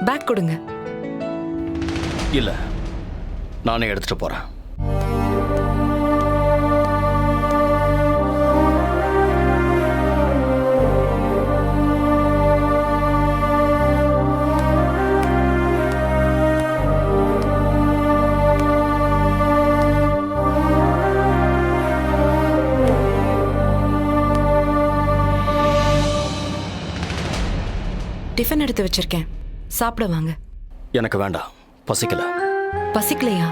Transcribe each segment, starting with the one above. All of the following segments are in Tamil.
பேக் கொடுங்க. இல்ல, நானே எடுத்துட்டு போறேன். டிஃபன் எடுத்து வச்சிருக்கேன், சாப்பிட வாங்க. எனக்கு வேண்டாம், பசிக்கல. பசிக்கலையா?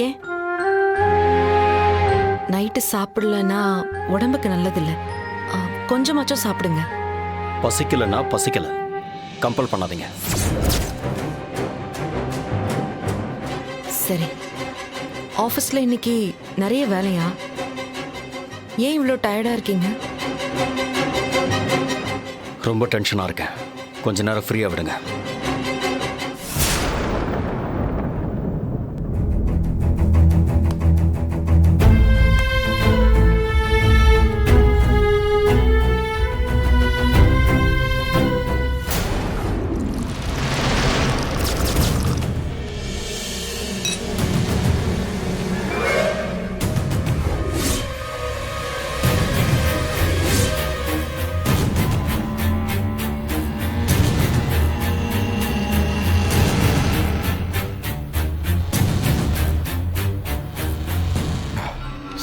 ஏன்? நைட்டு சாப்பிடலன்னா உடம்புக்கு நல்லதில்ல. கொஞ்சமாச்சும் சாப்பிடுங்க. பசிக்கலன்னா பசிக்கல, கம்பல் பண்ணாதீங்க. சரி. ஆஃபீஸில் இன்னைக்கு நிறைய வேலையா? ஏன் இவ்வளோ டயர்டா இருக்கீங்க? ரொம்ப டென்ஷனா இருக்கேன், கொஞ்ச நேரம் ஃப்ரீயா விடுங்க.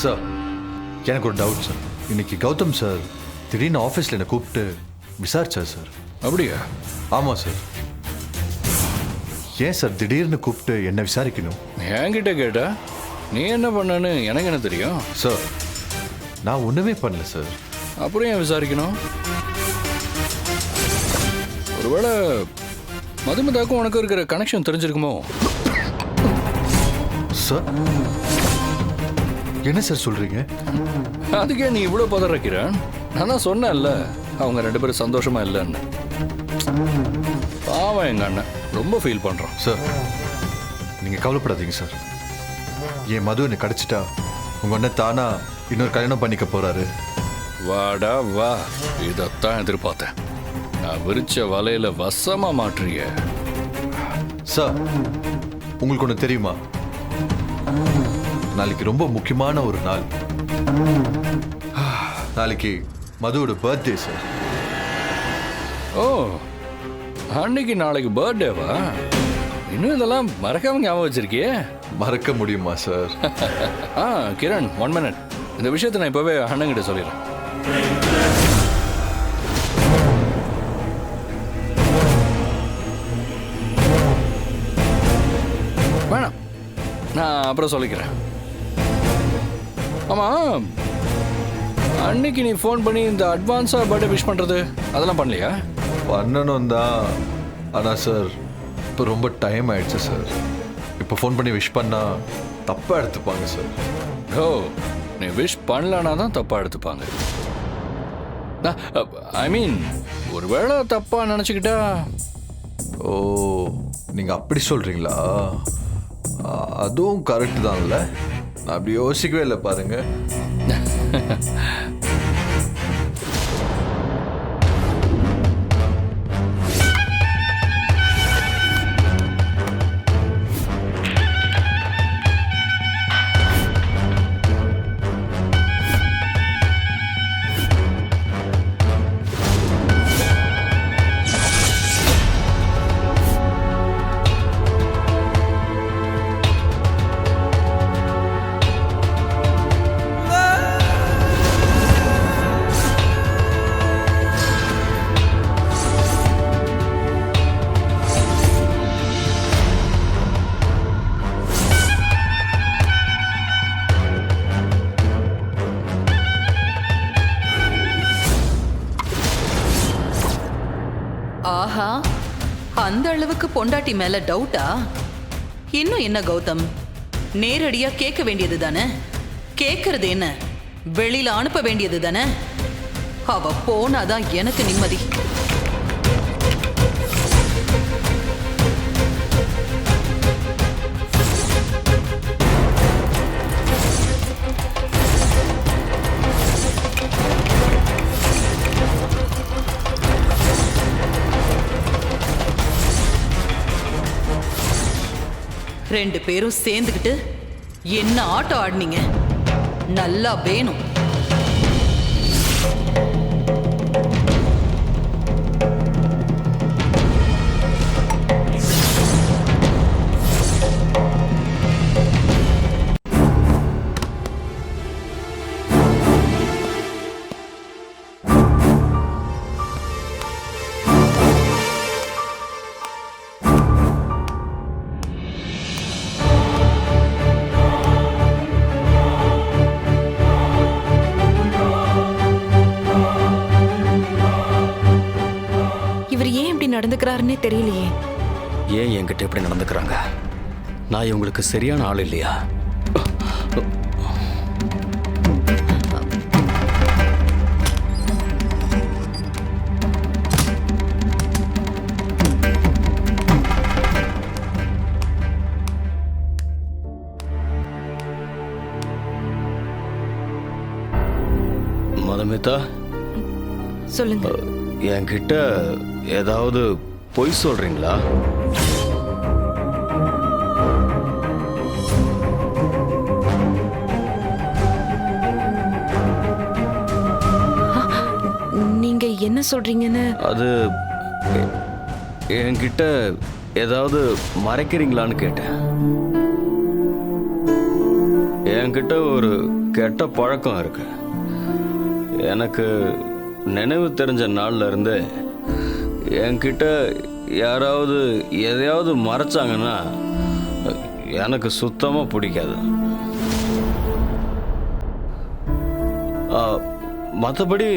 சார், எனக்கு ஒரு டவுட் சார். இன்னைக்கு கௌதம் சார் திடீர்னு ஆஃபீஸில் என்னை கூப்பிட்டு விசாரிச்சார் சார். அப்படியா? ஆமாம் சார். ஏன் சார் திடீர்னு கூப்பிட்டு என்ன விசாரிக்கணும்? என்கிட்ட கேட்டா நீ என்ன பண்ணன்னு எனக்கு என்ன தெரியும்? சார், நான் ஒன்றுமே பண்ணல சார். அப்புறம் ஏன் விசாரிக்கணும்? ஒருவேளை மதுமதாக்கும் உனக்கு இருக்கிற கனெக்ஷன் தெரிஞ்சிருக்குமோ? சார், என்ன சார் சொல்றீங்க? அதுக்கே நீ இவ்வளோ பதறக்கிற? நான் தான் சொன்னேன்ல அவங்க 2 பேரும் சந்தோஷமா இல்லைன்னு. பாவம் எங்க அண்ணன் ரொம்ப ஃபீல் பண்றான். சார், நீங்க கவலைப்படாதீங்க சார். என் மது என்ன கிடைச்சிட்டா உங்க அண்ணன் தானா இன்னொரு கல்யாணம் பண்ணிக்க போறாரு. வாடா வா, இதைத்தான் எதிர்பார்த்தேன். நான் விரிச்ச வலையில வசமா மாற்றிய. சார், உங்களுக்கு ஒன்று தெரியுமா? நாளைக்கு ரொம்ப முக்கியமான ஒரு நாள். நாளைக்கு மதுவோட பர்த்டே சார். ஓ, அன்னைக்கு நாளைக்கு பர்த்டேவா? இன்னும் இதெல்லாம் மறக்காம ஞாபகம் வச்சிருக்கியே? மறக்க முடியுமா சார்? கிரண், 1 minute. இந்த விஷயத்தை நான் இப்பவே அண்ணங்கிட்ட சொல்லிடுறேன். வேணாம், நான் அப்புறம் சொல்லிக்கிறேன். ஆமா, அன்னைக்கு நீ ஃபோன் பண்ணி இந்த அட்வான்ஸா பர்த்டே விஷ் பண்றது அதெல்லாம் பண்ணலையா? பண்ணணும் தான், ஆனால் சார் இப்போ ரொம்ப டைம் ஆயிடுச்சு சார். இப்போ ஃபோன் பண்ணி விஷ் பண்ணா தப்பாக எடுத்துப்பாங்க சார். ஓ, நீ விஷ் பண்ணலனா தான் தப்பா எடுத்துப்பாங்க. ஐ மீன், ஒருவேளை தப்பா நினச்சிக்கிட்டா. ஓ, நீங்கள் அப்படி சொல்கிறீங்களா? அதுவும் கரெக்டு தான்ல. நான் அப்படி யோசிக்கவே இல்லை பாருங்க. ஆஹா, அந்த அளவுக்கு பொண்டாட்டி மேல டவுட்டா? இன்னும் என்ன கௌதம், நேரடியா கேட்க வேண்டியது தானே? கேட்கறது என்ன, வெளியில அனுப்ப வேண்டியது தானே? அவ போனாதான் எனக்கு நிம்மதி. 2 பேரும் சேர்ந்துக்கிட்டு என்ன ஆட்டம் ஆடினீங்க? நல்லா வேணும். இவர் ஏன் இப்படி நடந்துக்கிறாருன்னே தெரியலையே. ஏன் என்கிட்ட இப்படி நடந்துக்கிறாங்க? நான் இவங்களுக்கு சரியான ஆள் இல்லையா? மதுமிதா, சொல்லுங்க. என்கிட்ட ஏதாவது பொய் சொல்றீங்களா? நீங்க என்ன சொல்றீங்கன்னு? அது என்கிட்ட ஏதாவது மறைக்கிறீங்களான்னு கேட்டேன். என்கிட்ட ஒரு கெட்ட பழக்கம் இருக்கு. எனக்கு நினைவு தெரிஞ்ச நாள்ல இருந்து என்கிட்ட யாராவது எதையாவது மறைச்சாங்கன்னா எனக்கு சுத்தமா பிடிக்காது. மற்றபடி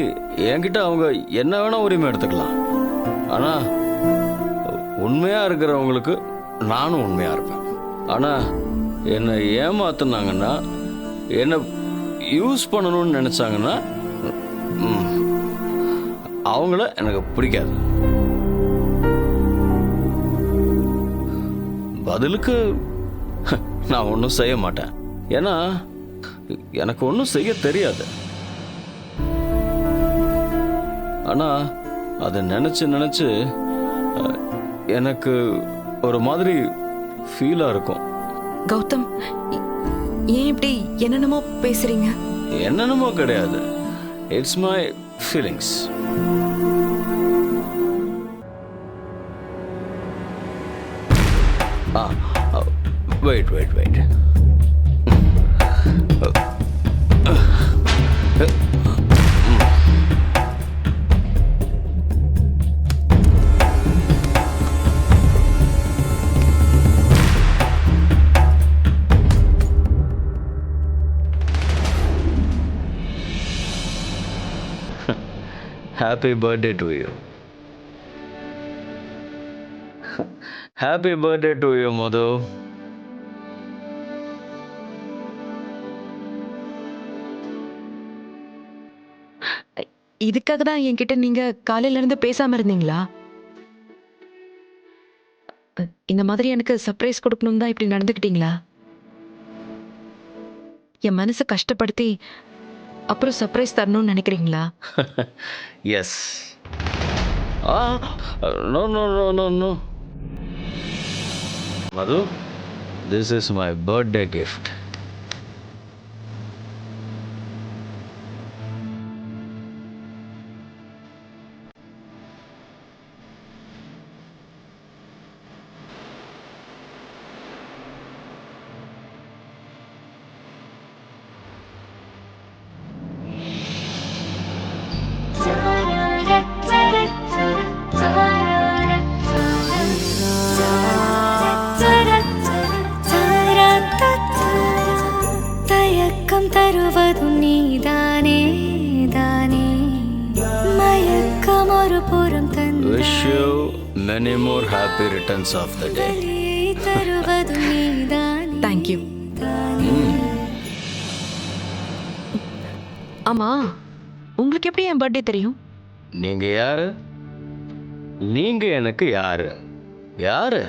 என்கிட்ட அவங்க என்ன வேணா உரிமை எடுத்துக்கலாம். ஆனா உண்மையா இருக்கிறவங்களுக்கு நானும் உண்மையா இருப்பேன். ஆனா என்னை ஏமாத்துனாங்கன்னா, என்னை யூஸ் பண்ணணும்னு நினைச்சாங்கன்னா அவங்கள எனக்கு பிடிக்காது. பதிலுக்கு நான் ஒன்றும் செய்ய மாட்டேன். ஏன்னா எனக்கு ஒன்றும் செய்ய தெரியாது. ஆனா அதை நினைச்சு நினைச்சு எனக்கு ஒரு மாதிரி ஃபீலா இருக்கும். கௌதம், ஏன் இப்படி என்னென்னமோ பேசுறீங்க? என்னென்னமோ கிடையாது. It's my feelings. Wait wait wait. Happy birthday to you. Happy birthday to you, Madhu. இதுக்காக தான் என்கிட்ட நீங்க காலையில இருந்து பேசாம இருந்தீங்களா? இந்த மாதிரி எனக்கு சர்ப்ரைஸ் கொடுக்கணும் தான் இப்படி நடந்துக்கிட்டீங்களா? என் மனசை கஷ்டப்படுத்தி அப்புறம் சர்ப்ரைஸ் தரணும்னு நினைக்கிறீங்களா? Yes. No. Madhu, this is my birthday gift. தயக்கம் தருவதும் நீதானே தானே, மயக்கம் ஒரு புறம் தந்து Wish you many more happy returns of the day. தருவதும் நீதானே. தேங்க்யூ. ஆமா, உங்களுக்கு எப்படி என் பர்த்டே தெரியும்? நீங்க யாரு? நீங்க எனக்கு யாரு? யாரு?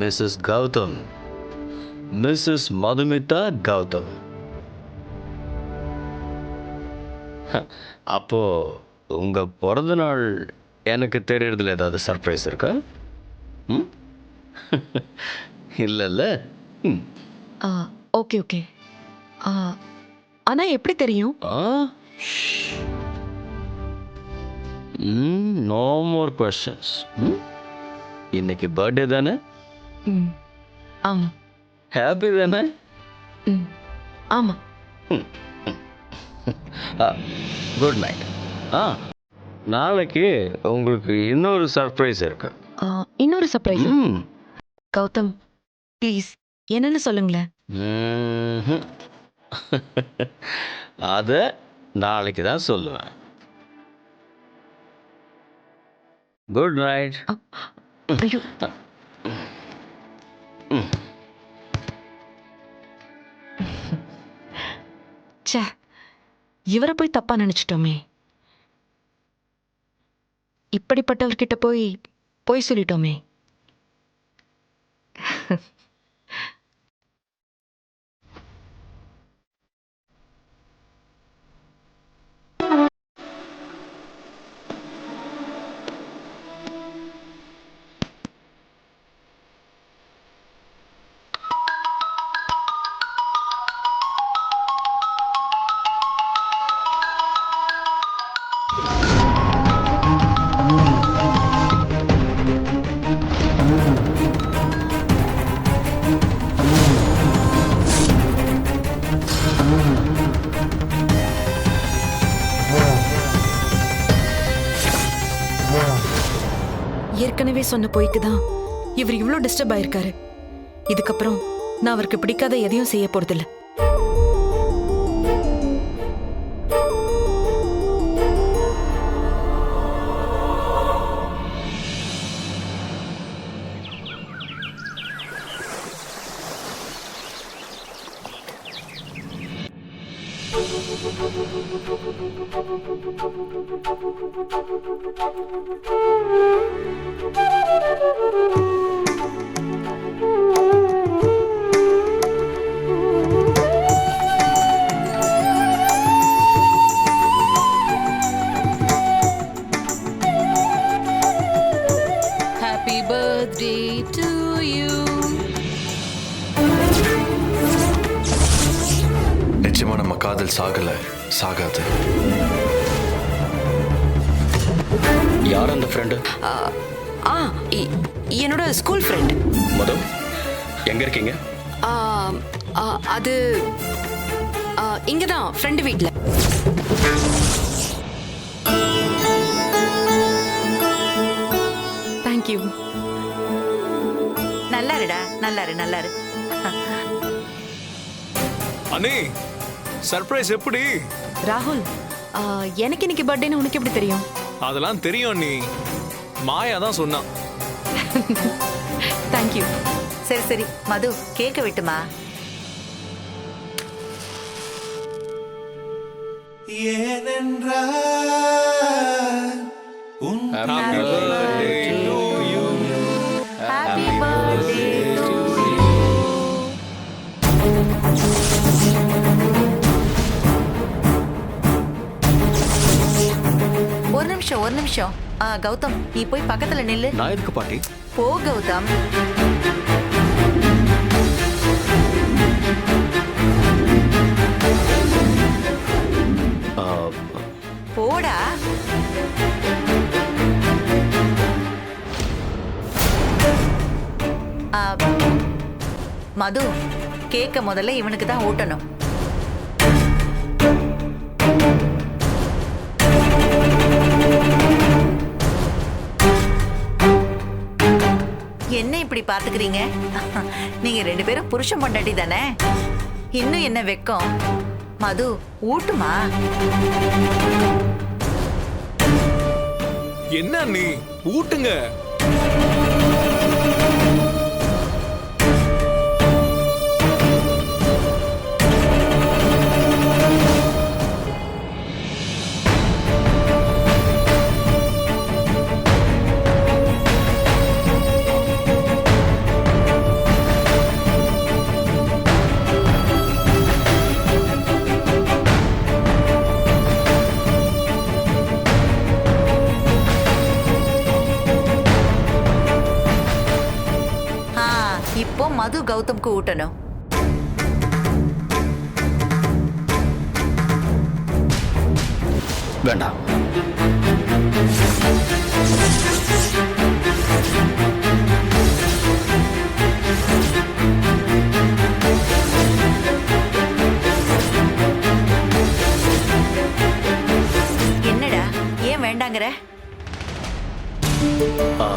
Mrs Gautam, Mrs Madhumita Gautam. அப்போ உங்க பிறந்த நாள் எனக்கு தெரியறதுல ஏதாவது சர்ப்ரைஸ் இருக்கா? இல்லைல்ல? ம். Okay okay. ஆனா எப்படி தெரியும்? No more questions. இன்னைக்கு பர்த்டே தானே? ம் ஆமா. ஹாப்பி தானே? ம் ஆமா. Good night. நாளைக்கு உங்களுக்கு இன்னொரு சர்ப்ரைஸ் இருக்கு. இன்னொரு சர்ப்ரைஸ். ம். கௌதம் ப்ளீஸ் என்னன்னு சொல்லுங்களேன். ம்ஹும். அதை நாளைக்கு தான் சொல்லுவேன். Good night. ஐயோ ச்சே, இவரை போய் தப்பா நினைச்சிட்டோமே. இப்படிப்பட்டவர்கிட்ட போய் சொல்லிட்டோமே. ஏற்கனவே சொன்ன பொய்க்கு தான் இவர் இவ்ளோ டிஸ்டர்ப் ஆயிருக்காரு. இதுக்கப்புறம் நான் அவருக்கு பிடிக்காத எதையும் செய்ய போறதில்ல. Happy birthday to you. நிச்சயமா நம்ம காதல் சாகாது. யார் அந்த ஃப்ரெண்டு? என்னோட ஸ்கூல் ஃப்ரெண்ட். மது, எங்க இருக்கீங்க? அது இங்கதான் ஃப்ரெண்டு வீட்ல. தேங்க்யூ. நல்லாருடா, நல்லாரு. அண்ணே, சர்ப்ரைஸ் எப்படி? ராகுல், எனக்கு இன்னைக்கு பர்த்டேன்னு உனக்கு எப்படி தெரியும்? அதெல்லாம் தெரியும் அண்ணி. மாயா தான் சொன்னான். தேங்க்யூ. சரி மது, கேக்க விட்டுமா? Happy birthday to you. Happy birthday to ஒரு நிமிஷம். கௌதம், நீ போய் பக்கத்துல நில்லு. நான் எதுக்கு பாட்டி? போ கௌதம். போடா. மது, கேக்க முதல்ல இவனுக்கு தான் ஊட்டணும். என்ன இப்படி பாத்துக்கிறீங்க? நீங்க 2 பேரும் புருஷன் பொண்டாட்டி தானே? இன்னும் என்ன வெக்கம்? மது, ஊட்டுமா? என்ன அண்ணி, ஊட்டுங்க. மது கௌதம்க்கு ஊட்டணும். வேண்டாம். என்னடா ஏன் வேண்டாங்கிற? ஆ,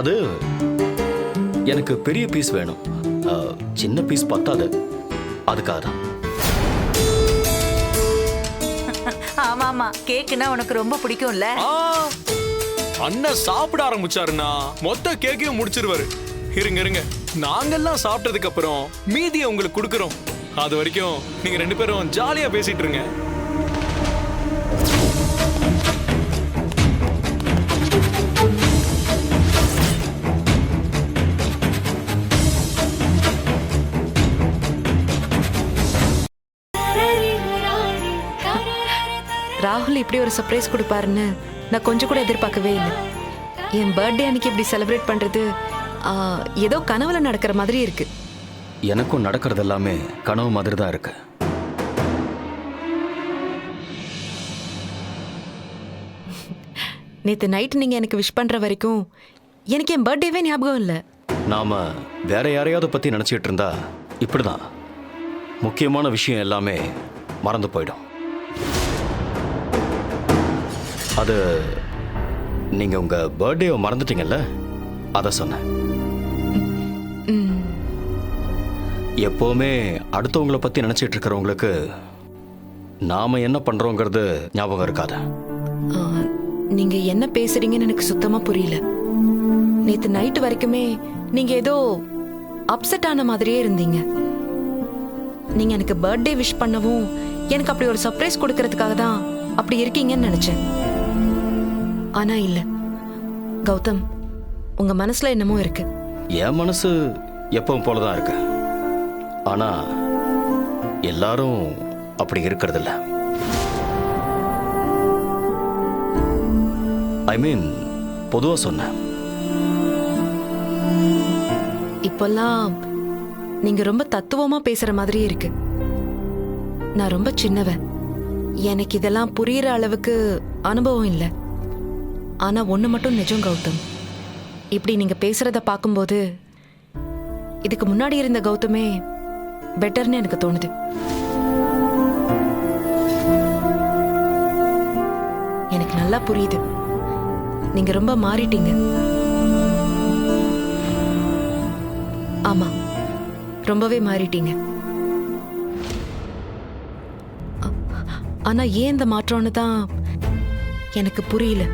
அது எனக்கு பெரிய பீஸ் வேணும். சின்ன பீஸ் பத்தாது, அதுக்காக தான். ஆமா ஆமா, கேக்குனா உனக்கு ரொம்ப பிடிக்கும்ல. அண்ணன் சாப்பிட ஆரம்பிச்சாருன்னா மொத்த கேக்கையும் முடிச்சிருவாரு. இருங்க இருங்க, நாங்கெல்லாம் சாப்பிட்டதுக்கு அப்புறம் மீதியை உங்களுக்கு கொடுக்கறோம். அது வரைக்கும் நீங்க 2 பேரும் ஜாலியா பேசிட்டு இருங்க. ராகுல் இப்படி ஒரு சர்ப்ரைஸ் கொடுப்பாருன்னு நான் கொஞ்சம் கூட எதிர்பார்க்கவே இல்லை. என் பர்த்டே அன்னைக்கு இப்படி செலிப்ரேட் பண்றது ஏதோ கனவுல நடக்கிற மாதிரி இருக்கு. எனக்கும் நடக்கிறது எல்லாமே கனவு மாதிரி தான் இருக்கு. நேத்து நைட் நீங்க எனக்கு விஷ் பண்ற வரைக்கும் எனக்கு என் பர்த்டேவே ஞாபகம் இல்லை. நாம வேற யாரையாவது பத்தி நினைச்சிட்டு இருந்தா இப்படிதான் முக்கியமான விஷயம் எல்லாமே மறந்து போயிடும். அது நீங்க உங்க பர்த்டேவை மறந்துட்டீங்கல்ல, அத சொன்னேன். எப்பவுமே அடுத்தவங்களை பத்தி நினைச்சிட்டு இருக்கிறவங்களுக்கு நாம என்ன பண்றோங்கிறது ஞாபகம் இருக்காது. நீங்க என்ன பேசுறீங்கன்னு எனக்கு சுத்தமா புரியல. நேத்து நைட் வரைக்குமே நீங்க ஏதோ அப்செட் ஆன மாதிரியே இருந்தீங்க. நீங்க எனக்கு பர்த்டே விஷ் பண்ணவும் எனக்கு அப்படி ஒரு சர்ப்ரைஸ் கொடுக்கறதுக்காக தான் அப்படி இருக்கீங்கன்னு நினைச்சேன். ஆனா இல்ல கௌதம், உங்க மனசுல என்னமோ இருக்கு. என் மனசு எப்பவும் போலதான் இருக்கு. ஆனா எல்லாரும் அப்படி இருக்கிறது இல்ல. ஐ மீன் பொதுவா சொன்னேன். இப்பெல்லாம் நீங்க ரொம்ப தத்துவமா பேசுற மாதிரி இருக்கு. நான் ரொம்ப சின்னவன், எனக்கு இதெல்லாம் புரியுற அளவுக்கு அனுபவம் இல்லை. ஆனா ஒண்ணு மட்டும் நிஜம் கௌதம், இப்படி நீங்க பேசுறத பார்க்கும்போது இதுக்கு முன்னாடி இருந்த கௌதமே பெட்டர்னு எனக்கு தோணுது. எனக்கு நல்லா புரியுது, நீங்க ரொம்ப மாறிட்டீங்க. ஆமா, ரொம்பவே மாறிட்டீங்க. ஆனா ஏன் இந்த மாற்றம்னு தான் எனக்கு புரியல.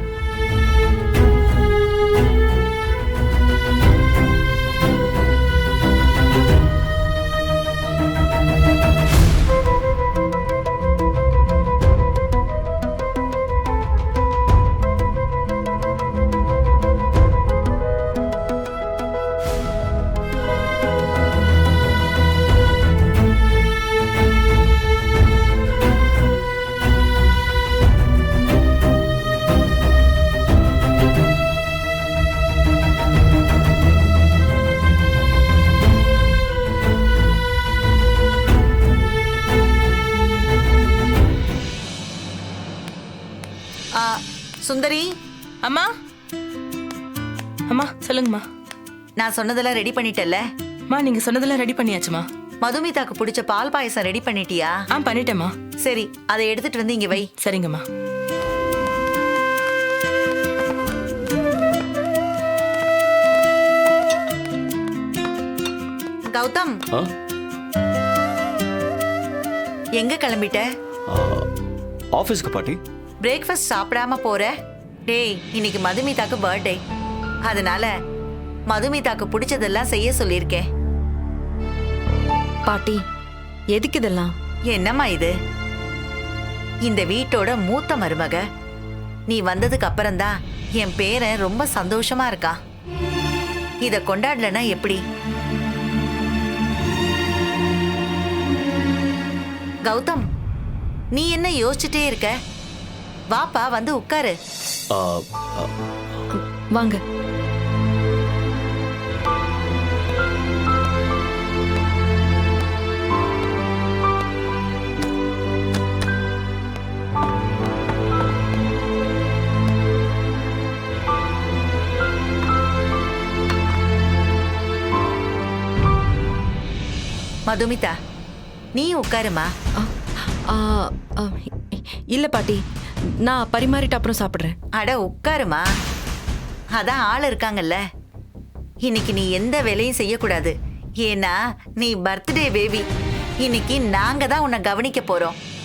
சுந்தரி. அம்மா. அம்மா சொல்லுங்கம்மா. நான் சொன்னதெல்லாம் ரெடி பண்ணிட்டல்ல? அம்மா நீங்க சொன்னதெல்லாம் ரெடி பண்ணியாச்சுமா. மதுமிதாக்கு பிடிச்ச பால் பாயசம் ரெடி பண்ணிட்டியா? பண்ணிட்டேம்மா. சரி, அதை எடுத்துட்டு வந்து இங்க வை. சரிங்கம்மா. கௌதம், எங்க கிளம்பிட்ட? ஆபீஸ்க்கு பாட்டி. பிரேக்ஃபாஸ்ட் சாப்பிடாம போற? டேய், இன்னைக்கு மதுமிதாக்கு பர்த்டே, அதனால மதுமிதாக்கு பிடிச்சதெல்லாம் செய்ய சொல்லியிருக்கேன். பாட்டி, எதுக்கு இதெல்லாம்? என்னம்மா இது? இந்த வீட்டோட மூத்த மருமக நீ வந்ததுக்கு அப்புறம்தான் என் பேரன் ரொம்ப சந்தோஷமா இருக்கான். இத கொண்டாடலன்னா எப்படி? கௌதம், நீ என்ன யோசிச்சுட்டே இருக்க? வாப்பா, வந்து உட்காரு. வாங்க. மதுமிதா, நீ உட்காருமா. ஆ, ஆ, ஆ, இல்ல பாட்டி, நான் பரிமாறிட்டு அப்புறம் சாப்பிடுறேன். அட உட்காருமா. அதான் ஆள் இருக்காங்கல்ல. இன்னைக்கு நீ எந்த வேலையும் செய்யக்கூடாது. ஏன்னா நீ பர்த்டே பேபி. இன்னைக்கு நாங்க தான் உன்னை கவனிக்க போறோம்.